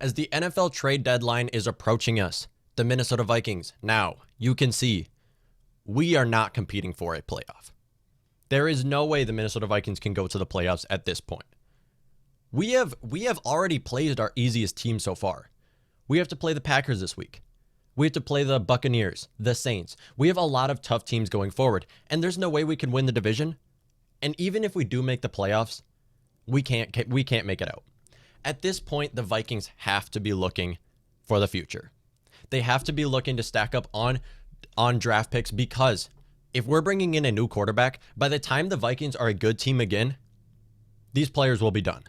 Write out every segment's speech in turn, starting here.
As the NFL trade deadline is approaching us, the Minnesota Vikings, now you can see we are not competing for a playoff. There is no way the Minnesota Vikings can go to the playoffs at this point. We have already played our easiest team so far. We have to play the Packers this week. We have to play the Buccaneers, the Saints. We have a lot of tough teams going forward, and there's no way we can win the division. And even if we do make the playoffs, we can't make it out. At this point, the Vikings have to be looking for the future. They have to be looking to stack up on draft picks, because if we're bringing in a new quarterback, by the time the Vikings are a good team again, these players will be done.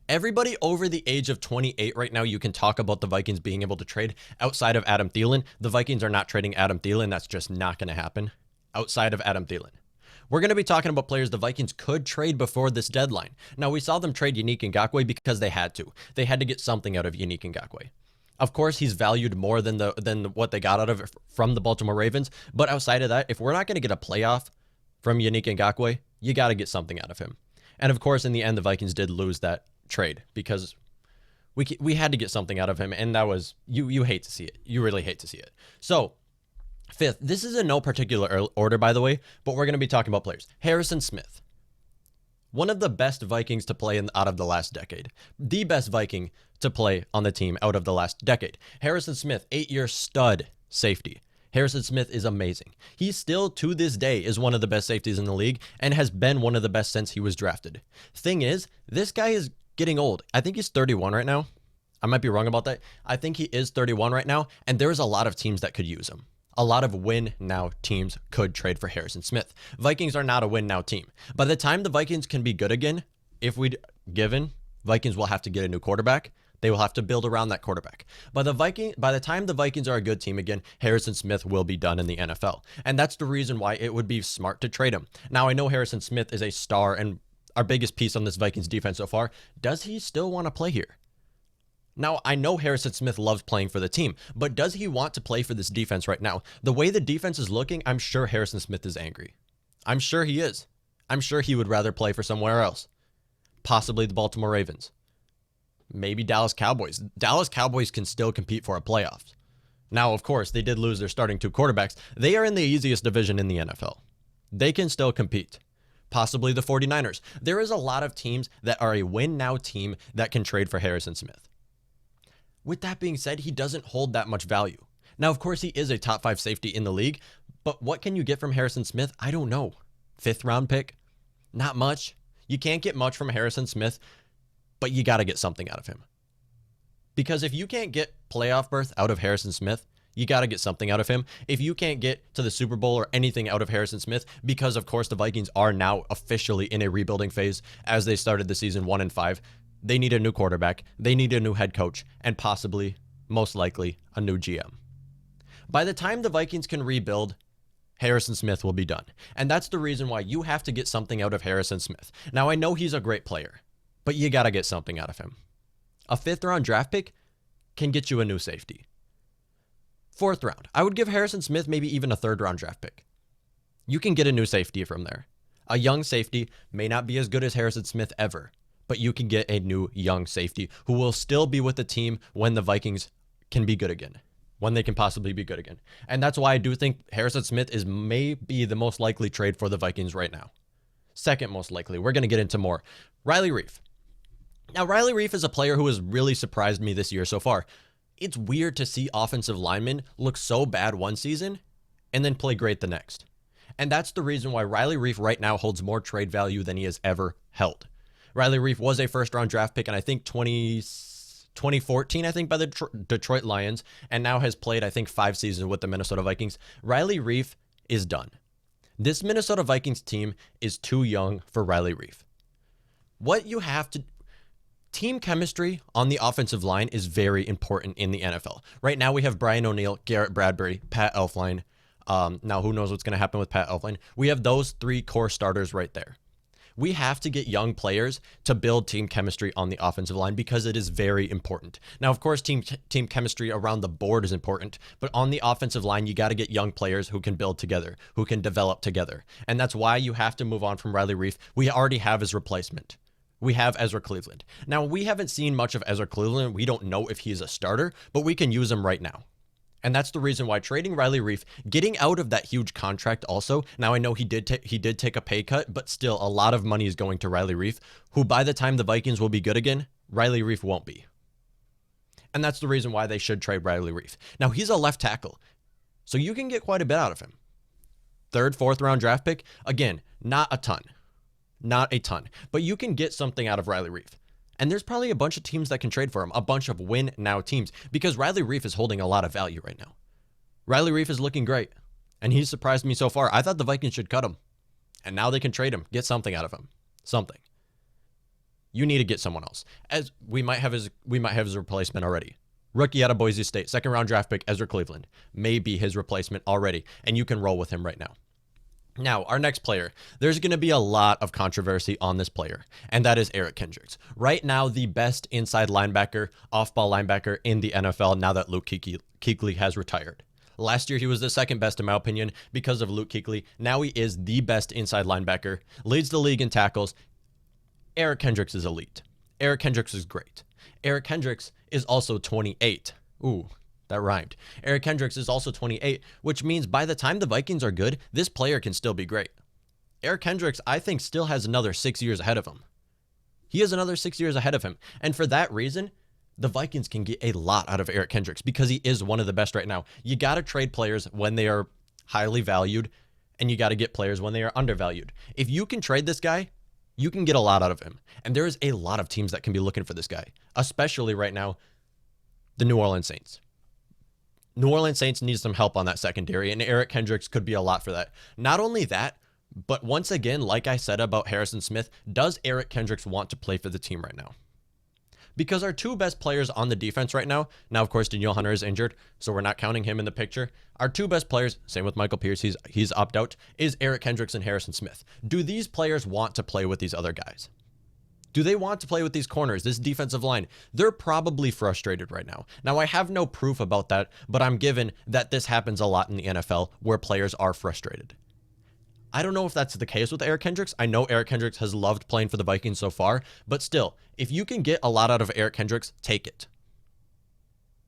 Everybody over the age of 28 right now, you can talk about the Vikings being able to trade outside of Adam Thielen. The Vikings are not trading Adam Thielen. That's just not going to happen outside of Adam Thielen. We're going to be talking about players the Vikings could trade before this deadline. Now, we saw them trade Yannick Ngakoue because they had to. They had to get something out of Yannick Ngakoue. Of course, he's valued more than what they got out of it from the Baltimore Ravens. But outside of that, if we're not going to get a playoff from Yannick Ngakoue, you got to get something out of him. And of course, in the end, the Vikings did lose that trade because we had to get something out of him, and that was you hate to see it. You really hate to see it. So, fifth, this is in no particular order, by the way, but we're going to be talking about players. Harrison Smith, one of the best Vikings to play out of the last decade. The best Viking to play on the team out of the last decade. Harrison Smith, 8-year stud safety. Harrison Smith is amazing. He still, to this day, is one of the best safeties in the league and has been one of the best since he was drafted. Thing is, this guy is getting old. I think he's 31 right now. I might be wrong about that. I think he is 31 right now, and there's a lot of teams that could use him. A lot of win-now teams could trade for Harrison Smith. Vikings are not a win-now team. By the time the Vikings can be good again, Vikings will have to get a new quarterback. They will have to build around that quarterback. By the time the Vikings are a good team again, Harrison Smith will be done in the NFL. And that's the reason why it would be smart to trade him. Now, I know Harrison Smith is a star and our biggest piece on this Vikings defense so far. Does he still want to play here? Now, I know Harrison Smith loves playing for the team, but does he want to play for this defense right now? The way the defense is looking, I'm sure Harrison Smith is angry. I'm sure he is. I'm sure he would rather play for somewhere else. Possibly the Baltimore Ravens. Maybe Dallas Cowboys. Dallas Cowboys can still compete for a playoffs. Now, of course, they did lose their starting two quarterbacks. They are in the easiest division in the NFL. They can still compete. Possibly the 49ers. There is a lot of teams that are a win-now team that can trade for Harrison Smith. With that being said, he doesn't hold that much value. Now, of course, he is a top 5 safety in the league, but what can you get from Harrison Smith? I don't know. 5th round pick? Not much. You can't get much from Harrison Smith, but you got to get something out of him. Because if you can't get playoff berth out of Harrison Smith, you got to get something out of him. If you can't get to the Super Bowl or anything out of Harrison Smith, because of course the Vikings are now officially in a rebuilding phase as they started the season 1-5, they need a new quarterback, they need a new head coach, and possibly, most likely, a new GM. By the time the Vikings can rebuild, Harrison Smith will be done. And that's the reason why you have to get something out of Harrison Smith. Now, I know he's a great player, but you got to get something out of him. A 5th round draft pick can get you a new safety. 4th round, I would give Harrison Smith maybe even a 3rd round draft pick. You can get a new safety from there. A young safety may not be as good as Harrison Smith ever, but you can get a new young safety who will still be with the team when the Vikings can be good again, when they can possibly be good again. And that's why I do think Harrison Smith is maybe the most likely trade for the Vikings right now. 2nd most likely, we're going to get into more. Riley Reiff. Now, Riley Reiff is a player who has really surprised me this year so far. It's weird to see offensive linemen look so bad one season and then play great the next. And that's the reason why Riley Reiff right now holds more trade value than he has ever held. Riley Reiff was a 1st round draft pick, and I think 2014, I think, by the Detroit Lions, and now has played, I think, 5 seasons with the Minnesota Vikings. Riley Reiff is done. This Minnesota Vikings team is too young for Riley Reiff. Team chemistry on the offensive line is very important in the NFL. Right now, we have Brian O'Neill, Garrett Bradbury, Pat Elflein. Now, who knows what's going to happen with Pat Elflein? We have those 3 core starters right there. We have to get young players to build team chemistry on the offensive line because it is very important. Now, of course, team chemistry around the board is important, but on the offensive line, you got to get young players who can build together, who can develop together. And that's why you have to move on from Riley Reiff. We already have his replacement. We have Ezra Cleveland. Now, we haven't seen much of Ezra Cleveland. We don't know if he's a starter, but we can use him right now. And that's the reason why trading Riley Reiff, getting out of that huge contract also. Now, I know he did take a pay cut, but still a lot of money is going to Riley Reiff, who by the time the Vikings will be good again, Riley Reiff won't be. And that's the reason why they should trade Riley Reiff. Now, he's a left tackle, so you can get quite a bit out of him. 3rd, 4th round draft pick. Again, not a ton. Not a ton. But you can get something out of Riley Reiff. And there's probably a bunch of teams that can trade for him, a bunch of win now teams, because Riley Reiff is holding a lot of value right now. Riley Reiff is looking great, and he's surprised me so far. I thought the Vikings should cut him, and now they can trade him, get something out of him. Something. You need to get someone else. As we might have his replacement already. Rookie out of Boise State, 2nd round draft pick, Ezra Cleveland. May be his replacement already, and you can roll with him right now. Now, our next player, there's going to be a lot of controversy on this player, and that is Eric Kendricks. Right now, the best inside linebacker, off-ball linebacker in the NFL now that Luke Kuechly has retired. Last year, he was the 2nd best in my opinion because of Luke Kuechly. Now he is the best inside linebacker, leads the league in tackles. Eric Kendricks is elite. Eric Kendricks is great. Eric Kendricks is also 28. Ooh. That rhymed. Eric Kendricks is also 28, which means by the time the Vikings are good, this player can still be great. Eric Kendricks, I think, still has another 6 years ahead of him. He has another 6 years ahead of him. And for that reason, the Vikings can get a lot out of Eric Kendricks because he is one of the best right now. You got to trade players when they are highly valued, and you got to get players when they are undervalued. If you can trade this guy, you can get a lot out of him. And there is a lot of teams that can be looking for this guy, especially right now, the New Orleans Saints. New Orleans Saints need some help on that secondary, and Eric Kendricks could be a lot for that. Not only that, but once again, like I said about Harrison Smith, does Eric Kendricks want to play for the team right now? Because our 2 best players on the defense right now, of course, Danielle Hunter is injured, so we're not counting him in the picture. Our 2 best players, same with Michael Pierce, he's opted out, is Eric Kendricks and Harrison Smith. Do these players want to play with these other guys? Do they want to play with these corners, this defensive line? They're probably frustrated right now. Now, I have no proof about that, but I'm given that this happens a lot in the NFL where players are frustrated. I don't know if that's the case with Eric Kendricks. I know Eric Kendricks has loved playing for the Vikings so far, but still, if you can get a lot out of Eric Kendricks, take it.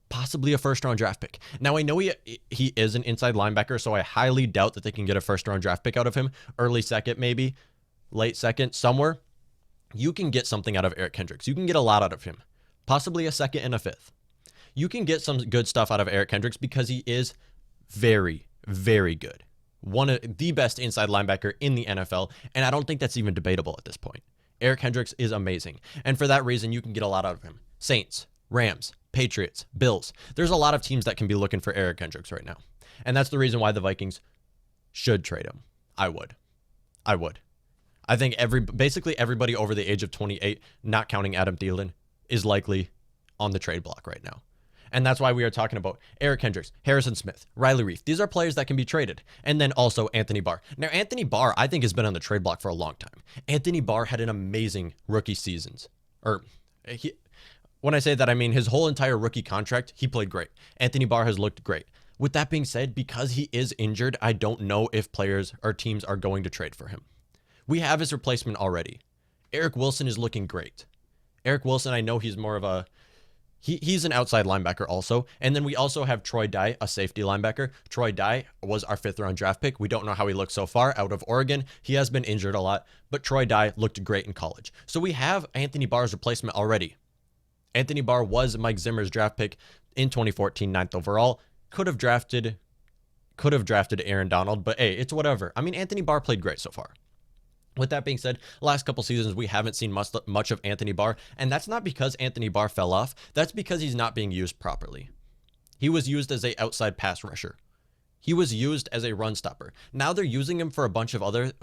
Possibly a 1st round draft pick. Now, I know he is an inside linebacker, so I highly doubt that they can get a 1st round draft pick out of him. Early 2nd, maybe. Late 2nd, somewhere. You can get something out of Eric Kendricks. You can get a lot out of him. Possibly a 2nd and a 5th. You can get some good stuff out of Eric Kendricks because he is very, very good. One of the best inside linebacker in the NFL, and I don't think that's even debatable at this point. Eric Kendricks is amazing, and for that reason, you can get a lot out of him. Saints, Rams, Patriots, Bills. There's a lot of teams that can be looking for Eric Kendricks right now, and that's the reason why the Vikings should trade him. I would. I think basically everybody over the age of 28, not counting Adam Thielen, is likely on the trade block right now. And that's why we are talking about Eric Kendricks, Harrison Smith, Riley Reiff. These are players that can be traded. And then also Anthony Barr. Now, Anthony Barr, I think, has been on the trade block for a long time. Anthony Barr had an amazing rookie seasons. When I say that, I mean his whole entire rookie contract, he played great. Anthony Barr has looked great. With that being said, because he is injured, I don't know if players or teams are going to trade for him. We have his replacement already. Eric Wilson is looking great. Eric Wilson, I know he's more of a... He's an outside linebacker also. And then we also have Troy Dye, a safety linebacker. Troy Dye was our 5th round draft pick. We don't know how he looks so far out of Oregon. He has been injured a lot, but Troy Dye looked great in college. So we have Anthony Barr's replacement already. Anthony Barr was Mike Zimmer's draft pick in 2014, 9th overall. Could have drafted Aaron Donald, but hey, it's whatever. I mean, Anthony Barr played great so far. With that being said, last couple seasons, we haven't seen much of Anthony Barr, and that's not because Anthony Barr fell off. That's because he's not being used properly. He was used as an outside pass rusher. He was used as a run stopper. Now they're using him for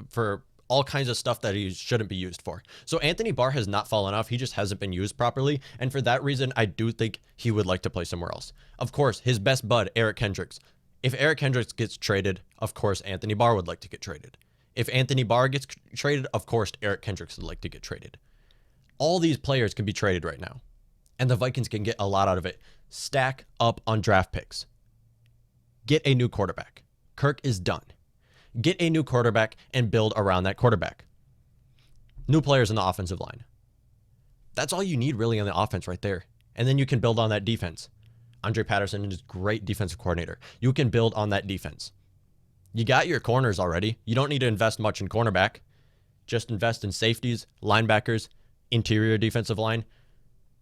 for all kinds of stuff that he shouldn't be used for. So Anthony Barr has not fallen off. He just hasn't been used properly, and for that reason, I do think he would like to play somewhere else. Of course, his best bud, Eric Kendricks. If Eric Kendricks gets traded, of course, Anthony Barr would like to get traded. If Anthony Barr gets traded, of course, Eric Kendricks would like to get traded. All these players can be traded right now, and the Vikings can get a lot out of it. Stack up on draft picks. Get a new quarterback. Kirk is done. Get a new quarterback and build around that quarterback. New players in the offensive line. That's all you need really on the offense right there. And then you can build on that defense. Andre Patterson is a great defensive coordinator. You can build on that defense. You got your corners already. You don't need to invest much in cornerback. Just invest in safeties, linebackers, interior defensive line.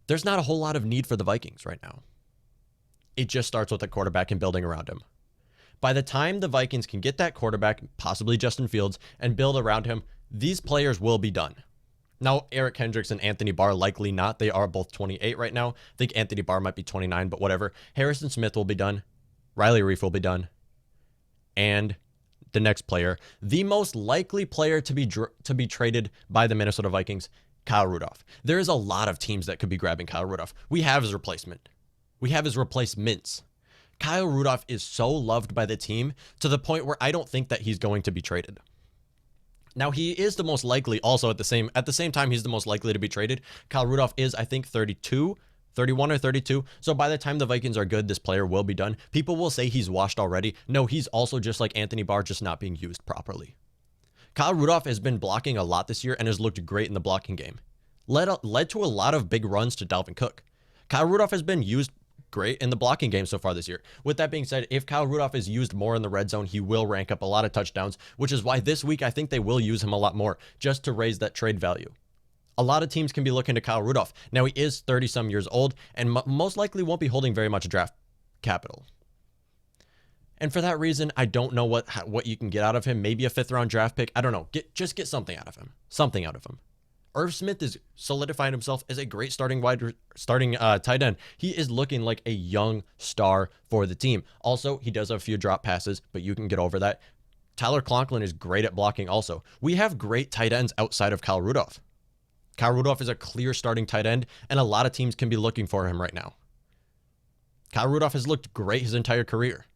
There's not a whole lot of need for the Vikings right now. It just starts with a quarterback and building around him. By the time the Vikings can get that quarterback, possibly Justin Fields, and build around him, these players will be done. Now, Eric Kendricks and Anthony Barr, likely not. They are both 28 right now. I think Anthony Barr might be 29, but whatever. Harrison Smith will be done. Riley Reiff will be done. And the next player, the most likely player to be traded by the Minnesota Vikings, Kyle Rudolph. There is a lot of teams that could be grabbing Kyle Rudolph. We have his replacement. We have his replacements. Kyle Rudolph is so loved by the team to the point where I don't think that he's going to be traded. Now, he is the most likely also at the same time he's the most likely to be traded. Kyle Rudolph is, I think, 31 or 32. So by the time the Vikings are good, this player will be done. People will say he's washed already. No, he's also just like Anthony Barr, just not being used properly. Kyle Rudolph has been blocking a lot this year and has looked great in the blocking game. Led to a lot of big runs to Dalvin Cook. Kyle Rudolph has been used great in the blocking game so far this year. With that being said, if Kyle Rudolph is used more in the red zone, he will rank up a lot of touchdowns, which is why this week I think they will use him a lot more just to raise that trade value. A lot of teams can be looking to Kyle Rudolph. Now, he is 30-some years old and most likely won't be holding very much draft capital. And for that reason, I don't know what you can get out of him. Maybe a 5th-round draft pick. I don't know. Just get something out of him. Something out of him. Irv Smith is solidifying himself as a great starting tight end. He is looking like a young star for the team. Also, he does have a few drop passes, but you can get over that. Tyler Conklin is great at blocking also. We have great tight ends outside of Kyle Rudolph. Kyle Rudolph is a clear starting tight end, and a lot of teams can be looking for him right now. Kyle Rudolph has looked great his entire career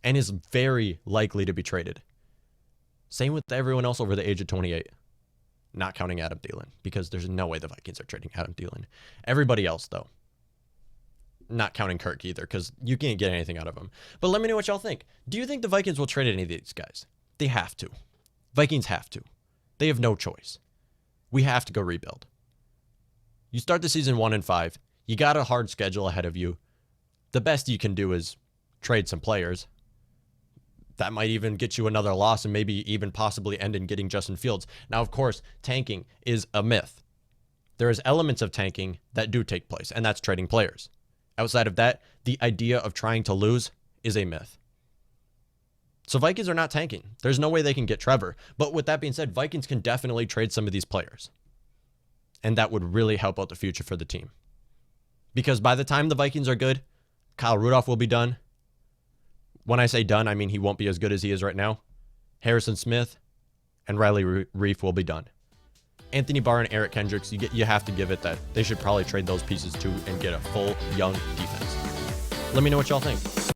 and is very likely to be traded. Same with everyone else over the age of 28. Not counting Adam Thielen, because there's no way the Vikings are trading Adam Thielen. Everybody else, though. Not counting Kirk either, because you can't get anything out of him. But let me know what y'all think. Do you think the Vikings will trade any of these guys? They have to. Vikings have to. They have no choice. We have to go rebuild. You start the season 1-5. You got a hard schedule ahead of you. The best you can do is trade some players. That might even get you another loss and maybe even possibly end in getting Justin Fields. Now, of course, tanking is a myth. There is elements of tanking that do take place, and that's trading players. Outside of that, the idea of trying to lose is a myth. So Vikings are not tanking. There's no way they can get Trevor. But with that being said, Vikings can definitely trade some of these players. And that would really help out the future for the team. Because by the time the Vikings are good, Kyle Rudolph will be done. When I say done, I mean he won't be as good as he is right now. Harrison Smith and Riley Reiff will be done. Anthony Barr and Eric Kendricks, you have to give it that they should probably trade those pieces too and get a full young defense. Let me know what y'all think.